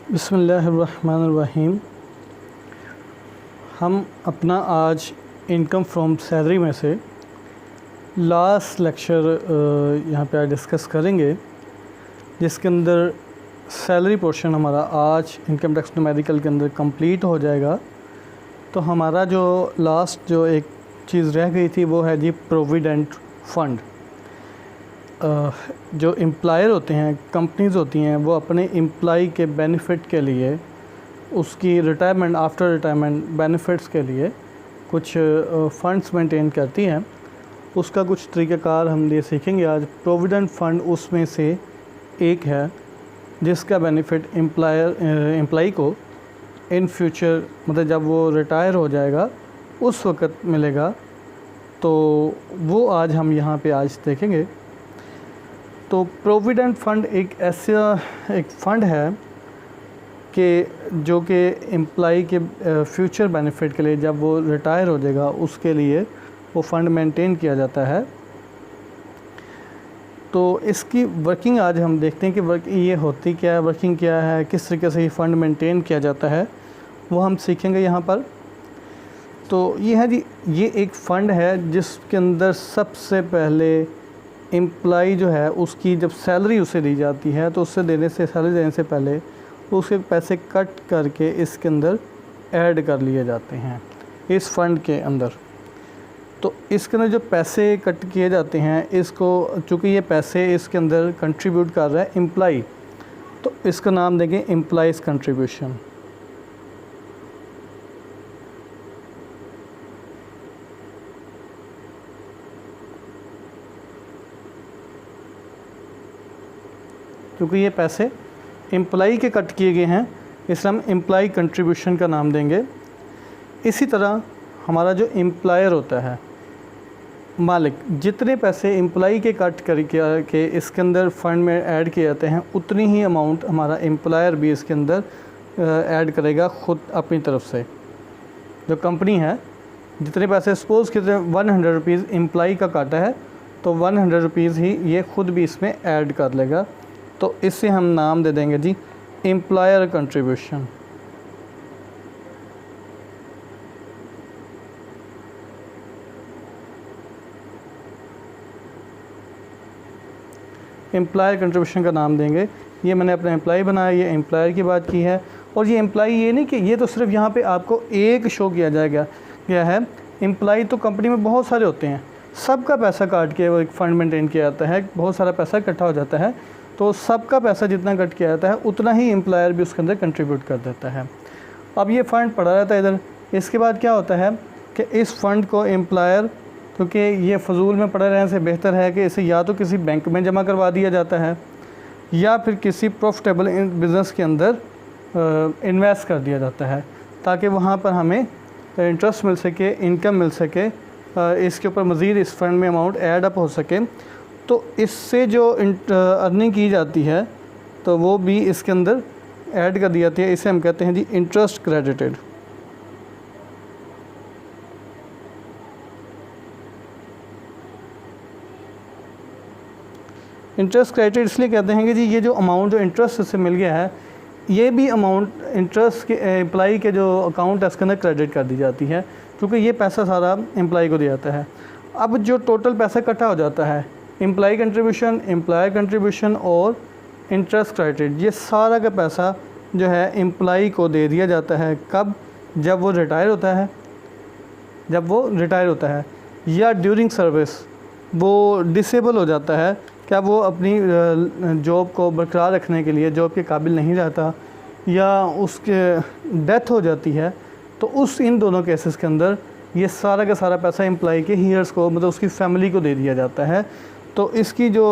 बिस्मिल्लाहिर्रहमानिर्रहीम। हम अपना आज इनकम फ्रॉम सैलरी में से लास्ट लेक्चर यहाँ पे आज डिस्कस करेंगे, जिसके अंदर सैलरी पोर्शन हमारा आज इनकम टैक्स न्यूमेरिकल के अंदर कंप्लीट हो जाएगा। तो हमारा जो लास्ट जो एक चीज़ रह गई थी वो है जी प्रोविडेंट फ़ंड। जो एम्प्लॉयर होते हैं, कंपनीज़ होती हैं, वो अपने एम्प्लॉय के बेनिफिट के लिए, उसकी रिटायरमेंट आफ्टर रिटायरमेंट बेनिफिट्स के लिए कुछ फ़ंड्स मेंटेन करती हैं। उसका कुछ तरीक़ाकार हम ये सीखेंगे आज। प्रोविडेंट फ़ंड उसमें से एक है जिसका बेनिफिट एम्प्लॉय को इन फ्यूचर, मतलब जब वो रिटायर हो जाएगा उस वक़्त मिलेगा। तो वो आज हम यहाँ पे आज देखेंगे। तो प्रोविडेंट फ़ंड एक ऐसा एक फ़ंड है कि जो कि एम्प्लॉय के फ्यूचर बेनिफिट के लिए, जब वो रिटायर हो जाएगा उसके लिए वो फ़ंड मेंटेन किया जाता है। तो इसकी वर्किंग आज हम देखते हैं कि ये होती क्या है, वर्किंग क्या है, किस तरीके से ये फ़ंड मेंटेन किया जाता है, वो हम सीखेंगे यहाँ पर। तो ये है जी, ये एक फ़ंड है जिसके अंदर सबसे पहले एम्प्लॉय जो है उसकी जब सैलरी उसे दी जाती है तो उससे सैलरी देने से पहले उसके पैसे कट करके इसके अंदर ऐड कर लिए जाते हैं इस फ़ंड के अंदर। तो इसके अंदर जो पैसे कट किए जाते हैं, इसको चूँकि ये पैसे इसके अंदर कंट्रीब्यूट कर रहा है एम्प्लॉय, तो इसका नाम देंगे एम्प्लॉयज़ कंट्रीब्यूशन। क्योंकि ये पैसे एम्प्लॉय के कट किए गए हैं, इसलिए हम एम्प्लॉय कंट्रीब्यूशन का नाम देंगे। इसी तरह हमारा जो एम्प्लॉयर होता है, मालिक, जितने पैसे एम्प्लॉय के कट करके इसके अंदर फ़ंड में ऐड किए जाते हैं, उतनी ही अमाउंट हमारा एम्प्लॉयर भी इसके अंदर ऐड करेगा ख़ुद अपनी तरफ से। जो कंपनी है, जितने पैसे सपोज़ कि 100 रुपीज़ एम्प्लॉय का काटा है, तो 100 रुपीज़ ही ये ख़ुद भी इसमें ऐड कर लेगा। तो इससे हम नाम दे देंगे जी एम्प्लॉयर कंट्रीब्यूशन। एम्प्लॉयर कंट्रीब्यूशन का नाम देंगे। ये मैंने अपना एम्प्लॉय बनाया, ये एम्प्लॉयर की बात की है। और ये एम्प्लॉय ये नहीं कि ये तो सिर्फ यहाँ पे आपको एक शो किया जाएगा क्या है। एम्प्लॉय तो कंपनी में बहुत सारे होते हैं, सबका पैसा काट के वो एक फ़ंड मेंटेन किया जाता है, बहुत सारा पैसा इकट्ठा हो जाता है। तो सबका पैसा जितना कट किया जाता है उतना ही एम्प्लॉयर भी उसके अंदर कंट्रीब्यूट कर देता है। अब ये फ़ंड पड़ा रहता है इधर। इसके बाद क्या होता है कि इस फ़ंड को एम्प्लॉयर, क्योंकि ये फजूल में पड़े रहने से बेहतर है कि इसे या तो किसी बैंक में जमा करवा दिया जाता है या फिर किसी प्रॉफिटेबल बिज़नेस के अंदर इन्वेस्ट कर दिया जाता है, ताकि वहाँ पर हमें इंटरेस्ट मिल सके, इनकम मिल सके, इसके ऊपर मज़ीद इस फ़ंड में अमाउंट ऐड अप हो सके। तो इससे जो अर्निंग की जाती है तो वो भी इसके अंदर ऐड कर दी जाती है। इसे हम कहते हैं जी इंटरेस्ट क्रेडिटेड। इंटरेस्ट क्रेडिटेड इसलिए कहते हैं कि जी ये जो अमाउंट जो इंटरेस्ट से मिल गया है, ये भी अमाउंट इंटरेस्ट के एम्प्लॉय के जो अकाउंट है उसके अंदर क्रेडिट कर दी जाती है, क्योंकि ये पैसा सारा एम्प्लॉय को दिया जाता है। अब जो टोटल पैसा इकट्ठा हो जाता है, एम्प्लॉय कंट्रीब्यूशन, एम्प्लॉयर कंट्रीब्यूशन और इंटरेस्ट क्रेडिट, ये सारा का पैसा जो है एम्प्लॉय को दे दिया जाता है। कब? जब वो रिटायर होता है या ड्यूरिंग सर्विस वो डिसेबल हो जाता है, क्या वो अपनी जॉब को बरकरार रखने के लिए जॉब के काबिल नहीं रहता या उसके डेथ हो जाती है। तो इन दोनों केसेस के अंदर ये सारा का सारा पैसा एम्प्लॉय के हीयर्स को, मतलब उसकी फैमिली को दे दिया जाता है। तो इसकी जो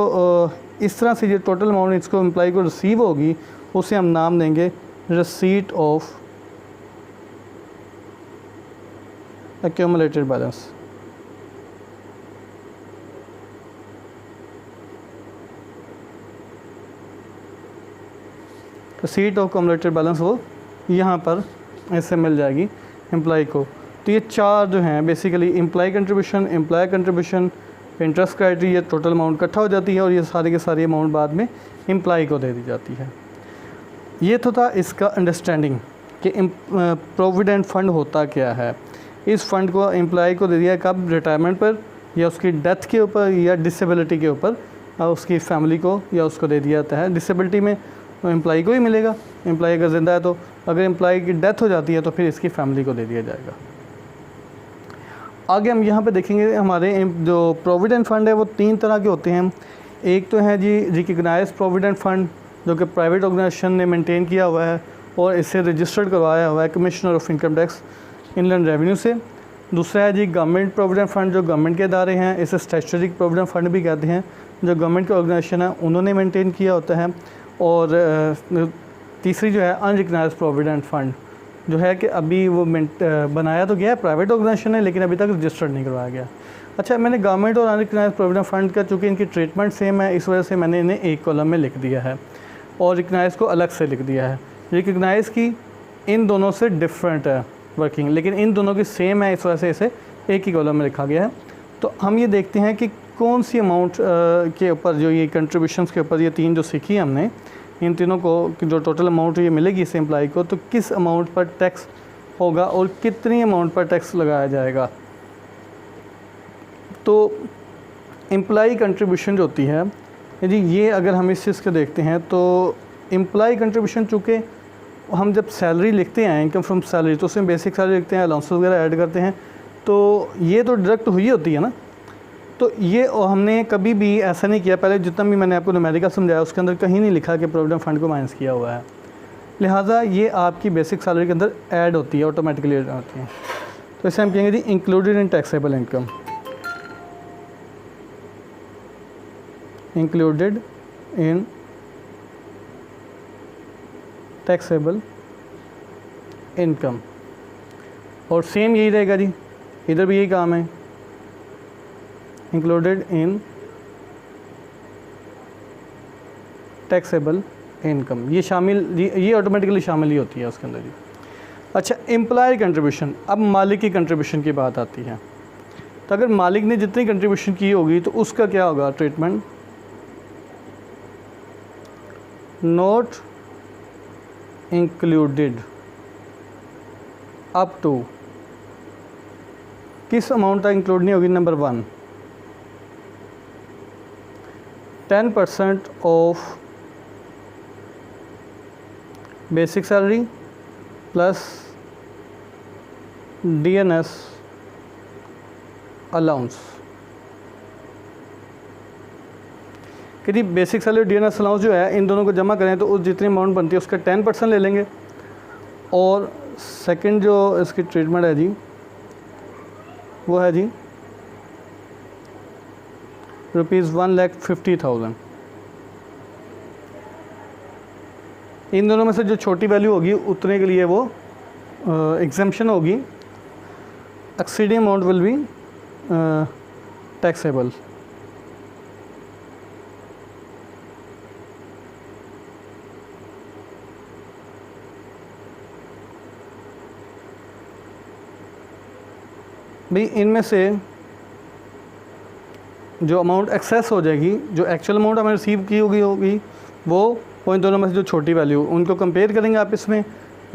इस तरह से जो टोटल अमाउंट इसको एम्प्लॉय को रिसीव होगी, उसे हम नाम देंगे receipt of accumulated balance. Receipt of accumulated balance वो यहाँ पर ऐसे मिल जाएगी एम्प्लॉय को। तो ये चार जो हैं basically employ contribution, employer contribution, interest criteria, ये टोटल अमाउंट इकट्ठा हो जाती है और ये सारी की सारी अमाउंट बाद में एम्प्लॉय को दे दी जाती है। ये तो था इसका अंडरस्टैंडिंग कि प्रोविडेंट फ़ंड होता क्या है। इस फंड को एम्प्लॉय को दे दिया कब, रिटायरमेंट पर या उसकी डेथ के ऊपर या डिसेबिलिटी के ऊपर, और उसकी फैमिली को या उसको दे दिया जाता है। डिसेबिलिटी में एम्प्लॉय को ही मिलेगा, एम्प्लॉय अगर ज़िंदा है तो, अगर एम्प्लॉय की डेथ हो जाती है तो फिर इसकी फैमिली को दे दिया जाएगा। आगे हम यहाँ पे देखेंगे हमारे जो प्रोविडेंट फ़ंड है वो 3 तरह के होते हैं। एक तो है जी रिकग्नाइज्ड प्रोविडेंट फ़ंड, जो कि प्राइवेट ऑर्गेनाइजेशन ने मेंटेन किया हुआ है और इसे रजिस्टर्ड करवाया हुआ है commissioner of income tax inland revenue से। दूसरा है जी गवर्नमेंट प्रोविडेंट फ़ंड, जो गवर्नमेंट के इदारे हैं, इसे स्टैट्यूटरी प्रोविडेंट फ़ंड भी कहते हैं, जो गवर्नमेंट के ऑर्गेनाइजेशन है उन्होंने मेंटेन किया होता है। और तीसरी जो है अनरिकग्नाइज्ड प्रोविडेंट फ़ंड, जो है कि अभी वो बनाया तो गया है प्राइवेट ऑर्गेनाइजेशन है, लेकिन अभी तक रजिस्टर्ड नहीं करवाया गया। अच्छा, मैंने गवर्नमेंट और अनरिकग्नाइज्ड प्रोविडेंट फ़ंड का, चूँकि इनकी ट्रीटमेंट सेम है, इस वजह से मैंने इन्हें एक कॉलम में लिख दिया है और रिकग्नाइज को अलग से लिख दिया है। रिकग्नाइज की इन दोनों से डिफरेंट है वर्किंग, लेकिन इन दोनों की सेम है, इस वजह से इसे एक ही कॉलम में लिखा गया है। तो हम ये देखते हैं कि कौन सी अमाउंट के ऊपर, जो ये कंट्रीब्यूशंस के ऊपर ये 3 जो सीखी हमने, इन तीनों को जो टोटल अमाउंट ये मिलेगी इस एम्प्लॉय को, तो किस अमाउंट पर टैक्स होगा और कितनी अमाउंट पर टैक्स लगाया जाएगा। तो एम्प्लॉय कंट्रीब्यूशन जो होती है यदि ये अगर हम इस चीज़ को देखते हैं तो एम्प्लॉय कंट्रीब्यूशन, चूँकि हम जब सैलरी लिखते हैं इनकम फ्रॉम सैलरी, तो उसमें बेसिक सैलरी लिखते हैं, अलाउंस वगैरह ऐड करते हैं, तो ये तो डायरेक्ट हुई होती है ना। तो ये हमने कभी भी ऐसा नहीं किया, पहले जितना भी मैंने आपको न्यूमेरिकल समझाया उसके अंदर कहीं नहीं लिखा कि प्रोविडेंट फ़ंड को माइनस किया हुआ है, लिहाजा ये आपकी बेसिक सैलरी के अंदर ऐड होती है, ऑटोमेटिकली ऐड होती है। तो इसे हम कहेंगे जी included in taxable income, included in taxable income. और सेम यही रहेगा जी, इधर भी यही काम है, इंक्लूडेड इन टैक्सेबल इनकम। ये शामिल, ये ऑटोमेटिकली शामिल ही होती है उसके अंदर जी। अच्छा, एम्प्लॉयर कंट्रीब्यूशन, अब मालिक की कंट्रीब्यूशन की बात आती है। तो अगर मालिक ने जितनी कंट्रीब्यूशन की होगी तो उसका क्या होगा treatment, not included up to, किस अमाउंट तक इंक्लूड नहीं होगी, number 1 10% of basic salary plus DNS allowance. कि जी बेसिक सैलरी DNS अलाउंस जो है इन दोनों को जमा करें तो उस जितनी अमाउंट बनती है उसका 10% ले लेंगे। और सेकंड जो इसकी ट्रीटमेंट है जी वो है जी ₹1,50,000। इन दोनों में से जो छोटी वैल्यू होगी उतने के लिए वो एग्जेम्पशन होगी, exceeding amount will be taxable. भाई इनमें से जो अमाउंट एक्सेस हो जाएगी, जो एक्चुअल अमाउंट हमें रिसीव की होगी वो इन दोनों में से जो छोटी वैल्यू, उनको कंपेयर करेंगे आप इसमें।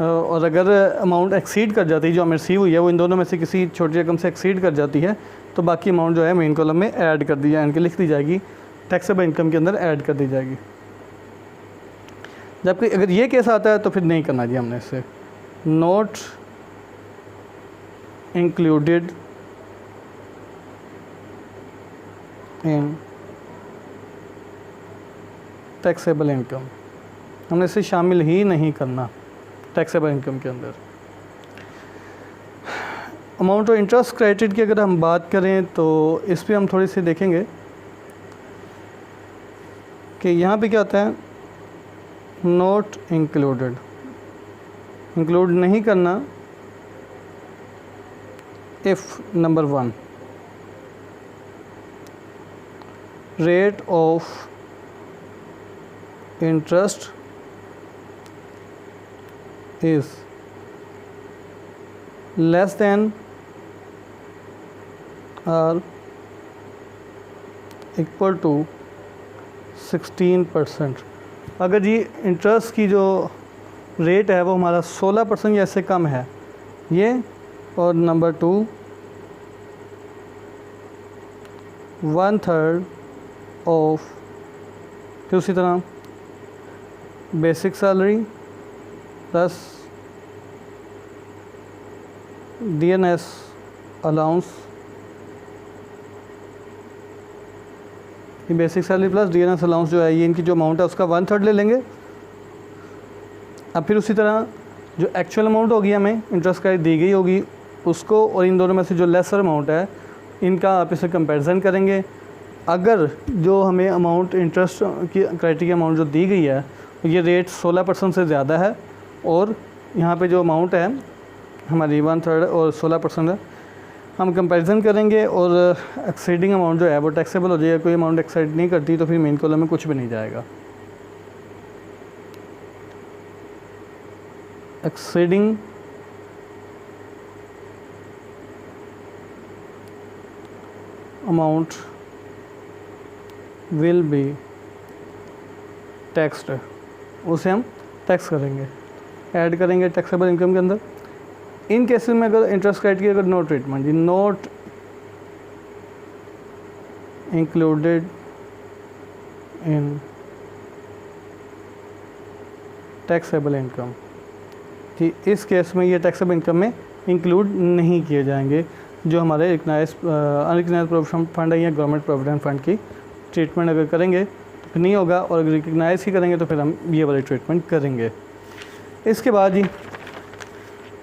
और अगर अमाउंट एक्सीड कर जाती है, जो हमें रिसीव हुई है वो इन दोनों में से किसी छोटी रकम से एक्सीड कर जाती है, तो बाकी अमाउंट जो है मेन कॉलम में ऐड कर दी जाएगी, लिख दी जाएगी, टैक्सेबल इनकम के अंदर ऐड कर दी जाएगी। जबकि अगर ये केस आता है तो फिर नहीं करना जी हमने इससे, not included in taxable income, हमने इसे शामिल ही नहीं करना टैक्सेबल इनकम के अंदर। अमाउंट ऑफ इंटरेस्ट क्रेडिट की अगर हम बात करें तो इस पर हम थोड़ी सी देखेंगे कि यहाँ पे क्या होता है, नॉट इंक्लूडेड, इंक्लूड नहीं करना if number 1 rate of interest is less than or equal to 16%। अगर जी इंटरेस्ट की जो रेट है वो हमारा 16% या इससे कम है ये। और नंबर 2 1/3 ऑफ, फिर उसी तरह basic salary plus DNS allowance, ये basic salary plus DNS allowance जो है ये इनकी जो अमाउंट है उसका 1/3 ले लेंगे। अब फिर उसी तरह जो एक्चुअल अमाउंट होगी हमें इंटरेस्ट क्रेडिट दी गई होगी उसको, और इन दोनों में से जो लेसर अमाउंट है इनका आप इसे कंपैरिजन करेंगे। अगर जो हमें अमाउंट इंटरेस्ट की क्रेडिट की अमाउंट जो दी गई है ये रेट 16% से ज़्यादा है, और यहाँ पे जो अमाउंट है हमारी 1/3 और 16% है, हम कंपैरिजन करेंगे और एक्सीडिंग अमाउंट जो है वो टैक्सेबल हो जाएगा। कोई अमाउंट एक्साइड नहीं करती तो फिर मेन कॉलम में कुछ भी नहीं जाएगा। Exceeding amount will be taxed, उसे हम टैक्स करेंगे, ऐड करेंगे टैक्सेबल इनकम के अंदर। इन केसेस में अगर इंटरेस्ट क्रेडिट की अगर नो ट्रीटमेंट, जी note included in taxable income, कि इस केस में ये टैक्सेबल इनकम में इंक्लूड नहीं किए जाएंगे जो हमारे अनरिकग्नाइज्ड प्रोविडेंट फंड है या गवर्नमेंट प्रोविडेंट फंड की ट्रीटमेंट अगर करेंगे तो फिर नहीं होगा, और अगर रिकग्नाइज ही करेंगे तो फिर हम ये वाली ट्रीटमेंट करेंगे। इसके बाद जी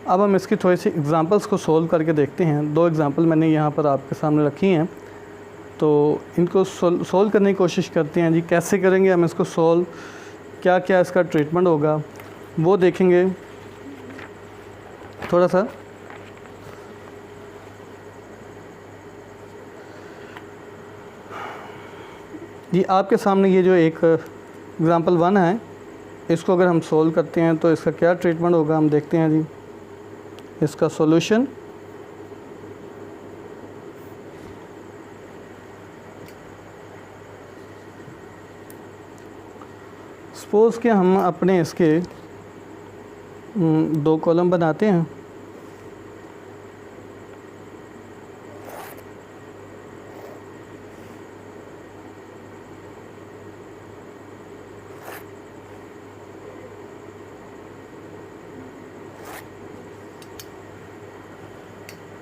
अब हम इसकी थोड़ी सी एग्जांपल्स को सोल्व करके देखते हैं। 2 एग्जांपल मैंने यहाँ पर आपके सामने रखी हैं, तो इनको सोल्व करने की कोशिश करते हैं जी। कैसे करेंगे हम इसको सोल्व, क्या क्या इसका ट्रीटमेंट होगा वो देखेंगे थोड़ा सा। जी आपके सामने ये जो एक एग्ज़ाम्पल 1 है, इसको अगर हम सोल्व करते हैं तो इसका क्या ट्रीटमेंट होगा हम देखते हैं जी। इसका सॉल्यूशन सपोज़ कि हम अपने इसके 2 कॉलम बनाते हैं।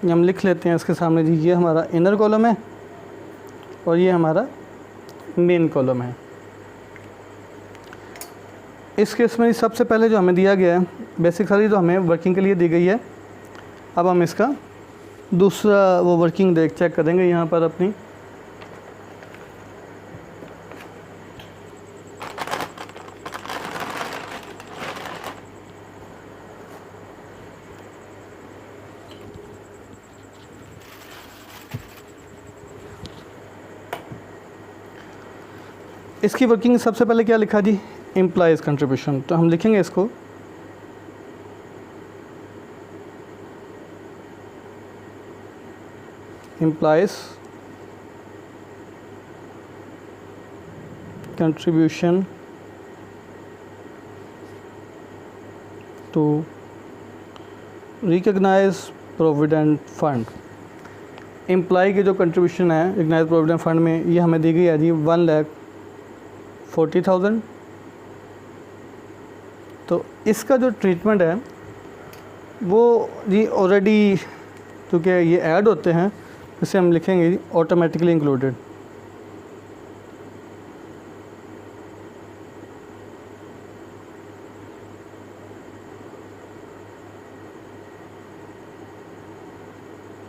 हम लिख लेते हैं इसके सामने जी, ये हमारा इनर कॉलम है और ये हमारा मेन कॉलम है। इस केस में सबसे पहले जो हमें दिया गया है बेसिक सैलरी तो हमें वर्किंग के लिए दी गई है। अब हम इसका दूसरा वो वर्किंग चेक करेंगे यहाँ पर अपनी। इसकी वर्किंग सबसे पहले क्या लिखा जी, एम्प्लॉयज़ कंट्रीब्यूशन। तो हम लिखेंगे इसको employees contribution to recognise provident fund. Employ की जो कंट्रीब्यूशन है रिकग्नाइज प्रोविडेंट फंड में ये हमें दी गई है जी 1,40,000। तो इसका जो ट्रीटमेंट है वो जी ऑलरेडी क्योंकि ये ऐड होते हैं इसे हम लिखेंगे ऑटोमेटिकली इंक्लूडेड।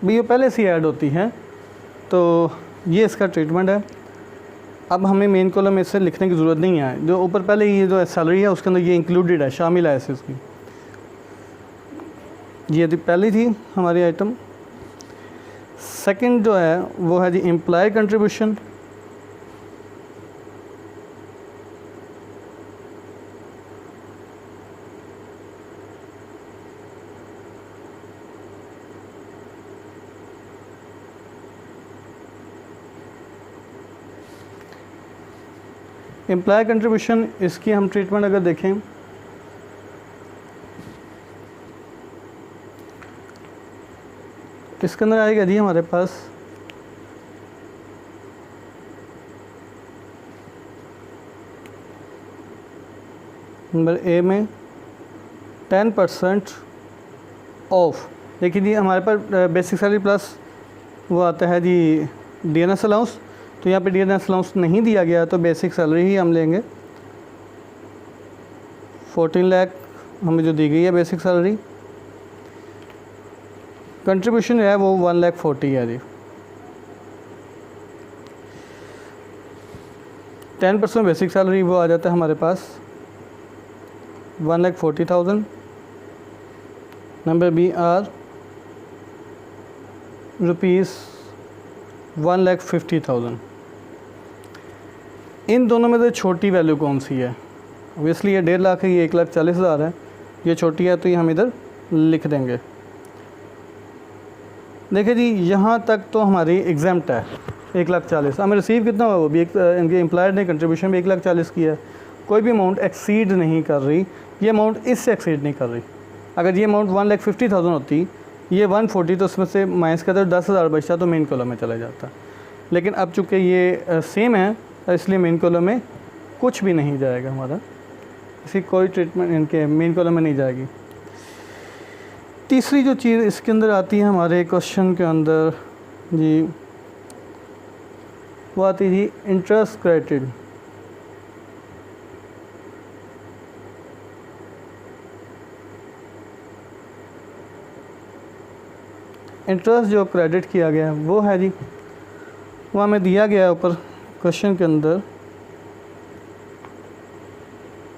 भी ये पहले से ऐड होती हैं, तो ये इसका ट्रीटमेंट है। अब हमें मेन कॉलम में इससे लिखने की ज़रूरत नहीं है, जो ऊपर पहले ये जो सैलरी है उसके अंदर ये इंक्लूडेड है, शामिल है इसकी। ये पहली थी हमारी आइटम। सेकंड जो है वो है जी एम्प्लॉय कंट्रीब्यूशन। एम्प्लॉय कंट्रीब्यूशन इसकी हम ट्रीटमेंट अगर देखें इसके अंदर आएगा जी हमारे पास नंबर ए में 10% ऑफ। देखिए जी हमारे पास बेसिक सैलरी प्लस वो आता है जी डीएनएस अलाउंस, तो यहाँ पे डीएनएस अलाउंस नहीं दिया गया तो बेसिक सैलरी ही हम लेंगे। 14 लाख हमें जो दी गई है बेसिक सैलरी, कंट्रीब्यूशन है वो 1,40,000 है जी। 10% बेसिक सैलरी वो आ जाता है हमारे पास 1,40,000। Number B are ₹1,50,000। इन दोनों में से छोटी वैल्यू कौन सी है? ऑब्वियसली ये 1.5 लाख है, ये 1,40,000 है, ये छोटी है तो ये हम इधर लिख देंगे। देखिए जी यहाँ तक तो हमारी एग्जाम्प्ट है 1,40,000। हमें रिसीव कितना हुआ वो भी इनके एम्प्लॉयर ने कंट्रीब्यूशन भी 1,40,000 किया है। कोई भी अमाउंट एक्सीड नहीं कर रही, ये अमाउंट इससे एक्सीड नहीं कर रही। अगर ये अमाउंट 1,50,000 होती, ये 140 तो उसमें से माइनस करते 10,000 बचता तो मेन कॉलम में चला जाता। लेकिन अब चूँकि ये सेम है इसलिए मेन कॉलम में कुछ भी नहीं जाएगा हमारा, इसकी कोई ट्रीटमेंट इनके मेन कॉलम में नहीं जाएगी। तीसरी जो चीज़ इसके अंदर आती है हमारे क्वेश्चन के अंदर जी, वो आती थी इंटरेस्ट क्रेडिटेड। इंटरेस्ट जो क्रेडिट किया गया है वो है जी, वो हमें दिया गया है ऊपर क्वेश्चन के अंदर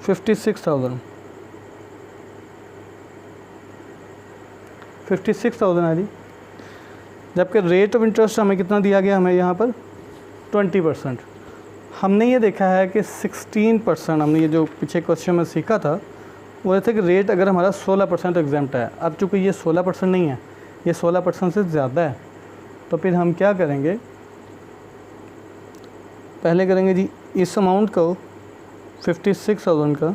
56,000 है जी। जबकि रेट ऑफ इंटरेस्ट हमें कितना दिया गया, हमें यहाँ पर 20%। हमने ये देखा है कि 16%, हमने ये जो पीछे क्वेश्चन में सीखा था वो था कि रेट अगर हमारा 16% एग्जाम्प्ट है। अब चूँकि ये 16% नहीं है, ये 16% से ज़्यादा है, तो फिर हम क्या करेंगे, पहले करेंगे जी इस अमाउंट को 56,000 का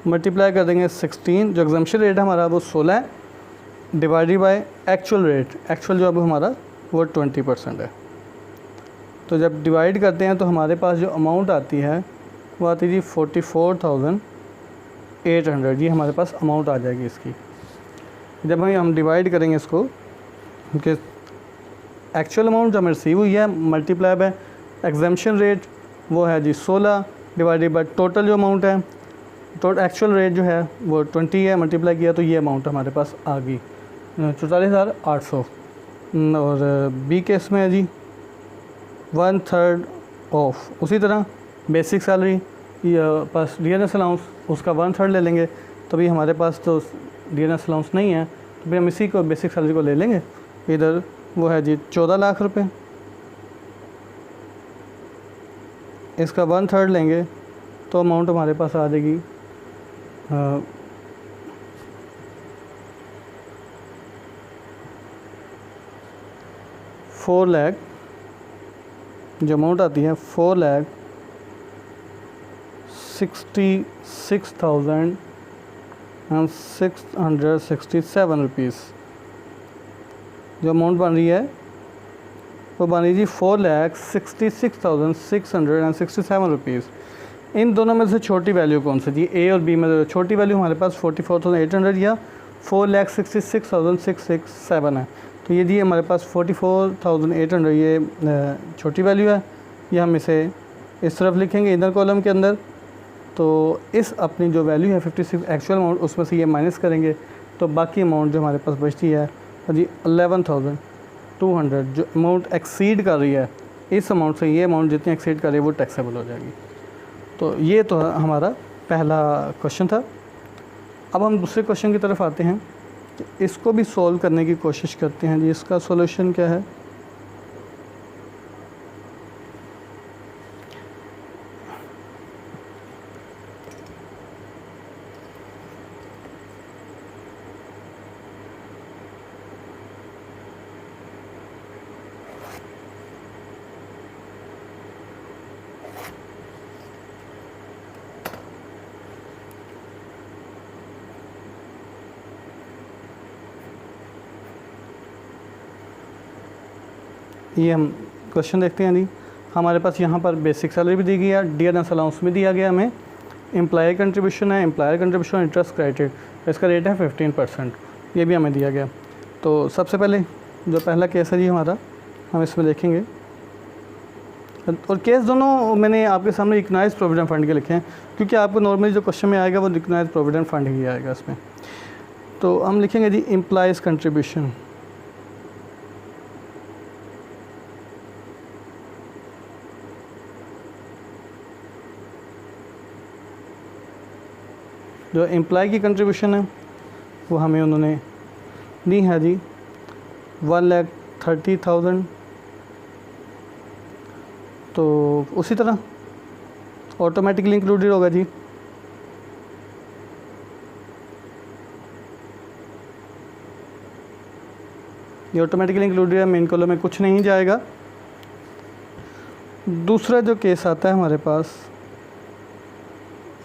मल्टीप्लाई कर देंगे 16, जो एग्जाम्पशन रेट है हमारा वो 16 है, divided by actual rate. Actual जो अब हमारा वो 20% है। तो जब डिवाइड करते हैं तो हमारे पास जो अमाउंट आती है वो आती है जी 44,800। ये हमारे पास अमाउंट आ जाएगी इसकी। जब हम डिवाइड करेंगे इसको, क्योंकि एक्चुअल अमाउंट जो हमें रिसीव हुई है मल्टीप्लाई बाय एग्जाम्पशन रेट वो है जी 16 डिवाइडेड बाय टोटल जो अमाउंट है, टोटल एक्चुअल रेट जो है वो 20 है, मल्टीप्लाई किया तो ये अमाउंट हमारे पास आ गई 44,800। और बी केस में है जी 1/3 ऑफ। उसी तरह बेसिक सैलरी पास डीएनएस अलाउंस उसका 1/3 ले लेंगे, तभी हमारे पास तो डीएनएस अलाउंस नहीं है तो फिर हम इसी को बेसिक सैलरी को ले लेंगे। इधर वो है जी 14 लाख रुपए, इसका 1/3 लेंगे तो अमाउंट हमारे पास आ जाएगी 4 लाख। जो अमाउंट आती है 4,66,667 रुपीज़। जो अमाउंट बन रही है वो बन रही जी 4,66,667 रुपीज़। इन दोनों में से छोटी वैल्यू कौन सी जी? ए और बी में छोटी वैल्यू हमारे पास 44,800 या 4,66,667 है। तो ये जी हमारे पास 44,800 ये छोटी वैल्यू है, ये हम इसे इस तरफ लिखेंगे इधर कॉलम के अंदर। तो इस अपनी जो वैल्यू है 56 एक्चुअल अमाउंट, उसमें से ये माइनस करेंगे तो बाकी अमाउंट जो हमारे पास बचती है जी 11,200। जो अमाउंट एक्सीड कर रही है इस अमाउंट से, ये अमाउंट जितनी एक्सीड कर रही है वो टैक्सेबल हो जाएगी। तो ये तो हमारा पहला क्वेश्चन था। अब हम दूसरे क्वेश्चन की तरफ आते हैं, इसको भी सॉल्व करने की कोशिश करते हैं जी। इसका सॉल्यूशन क्या है? ये हम क्वेश्चन देखते हैं जी। हमारे पास यहाँ पर बेसिक सैलरी भी दी गई है, डियरनेस अलाउंस भी दिया गया हमें, एम्प्लॉय कंट्रीब्यूशन है, एम्प्लॉयर कंट्रीब्यूशन, इंटरेस्ट क्रेडिटेड, इसका रेट है 15%, ये भी हमें दिया गया। तो सबसे पहले जो पहला केस है जी हमारा, हम इसमें देखेंगे, और केस दोनों मैंने आपके सामने रिकग्नाइज्ड प्रोविडेंट फंड के लिखे हैं, क्योंकि आपको नॉर्मली जो क्वेश्चन में आएगा वो रिकग्नाइज्ड प्रोविडेंट फंड ही आएगा इसमें। तो हम लिखेंगे जी एम्प्लॉयज़ कंट्रीब्यूशन, जो एम्प्लॉय की कंट्रीब्यूशन है वो हमें उन्होंने दी है जी 1,30,000। तो उसी तरह ऑटोमेटिकली इंक्लूडेड होगा जी ये ऑटोमेटिकली इंक्लूडेड है, मेन कॉलम में कुछ नहीं जाएगा। दूसरा जो केस आता है हमारे पास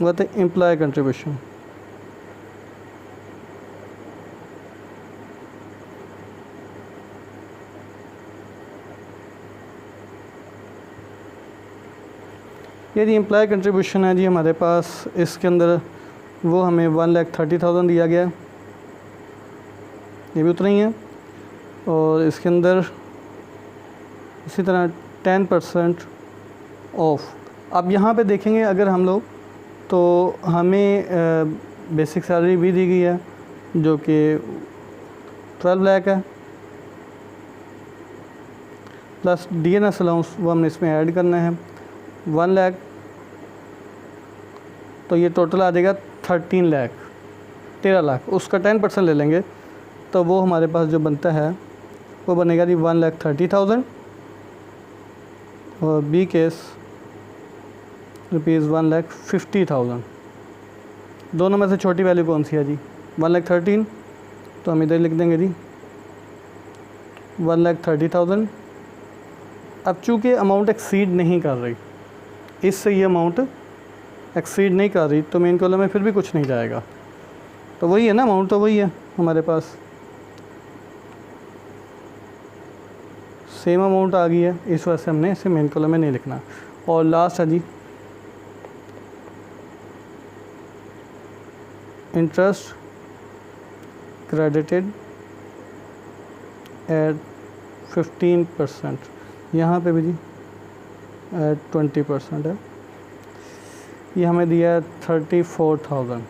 वो आता है एम्प्लॉय कंट्रीब्यूशन। ये जी एम्प्लॉय कंट्रीब्यूशन है जी हमारे पास, इसके अंदर वो हमें 1,30,000 दिया गया, ये भी उतना ही है। और इसके अंदर इसी तरह 10% ऑफ। अब यहाँ पे देखेंगे अगर हम लोग, तो हमें बेसिक सैलरी भी दी गई है जो कि 12 लाख है, प्लस डीएनएस अलाउंस वो हमने इसमें ऐड करना है 1 लाख, तो ये टोटल आ जाएगा 13 लाख। उसका 10% ले लेंगे तो वो हमारे पास जो बनता है वो बनेगा जी 1,30,000, और बी केस रुपीज़ 1,50,000। दोनों में से छोटी वैल्यू कौन सी है जी? 1,13,000, तो हम इधर लिख देंगे जी 1,30,000। अब चूँकि अमाउंट एक्सीड नहीं कर रही, इससे ये अमाउंट एक्सीड नहीं कर रही, तो मेन कॉलम में फिर भी कुछ नहीं जाएगा। तो वही है ना, अमाउंट तो वही है हमारे पास, सेम अमाउंट आ गई है, इस वजह से हमने इसे मेन कॉलम में नहीं लिखना। और लास्ट है जी इंटरेस्ट क्रेडिटेड एट 15%, यहाँ पे भी जी एट 20% है, ये हमें दिया है 34,000।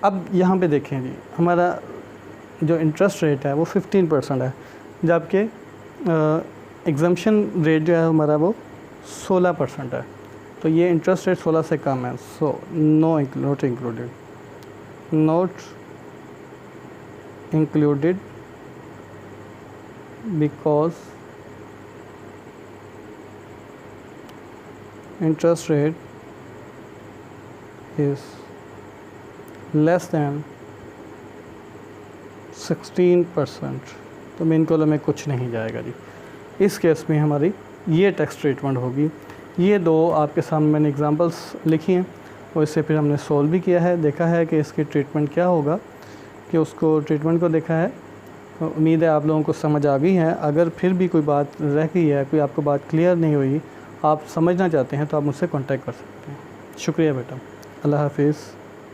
अब यहाँ पे देखें जी, हमारा जो इंटरेस्ट रेट है वो 15% है, जबकि एग्जम्पशन रेट जो है हमारा वो 16% है। तो ये इंटरेस्ट रेट 16 से कम है, so not included because interest rate is less than 16%, तो मेन कॉलम में कुछ नहीं जाएगा जी। इस केस में हमारी ये टैक्स ट्रीटमेंट होगी। ये दो आपके सामने मैंने एग्जांपल्स लिखी हैं और इससे फिर हमने सॉल्व भी किया है, देखा है कि इसकी ट्रीटमेंट क्या होगा, कि उसको ट्रीटमेंट को देखा है। उम्मीद है आप लोगों को समझ आ गई है। अगर फिर भी कोई बात रह गई है, कोई आपको बात क्लियर नहीं हुई, आप समझना चाहते हैं, तो आप मुझसे कांटेक्ट कर सकते हैं। शुक्रिया बेटा, अल्लाह हाफिज़।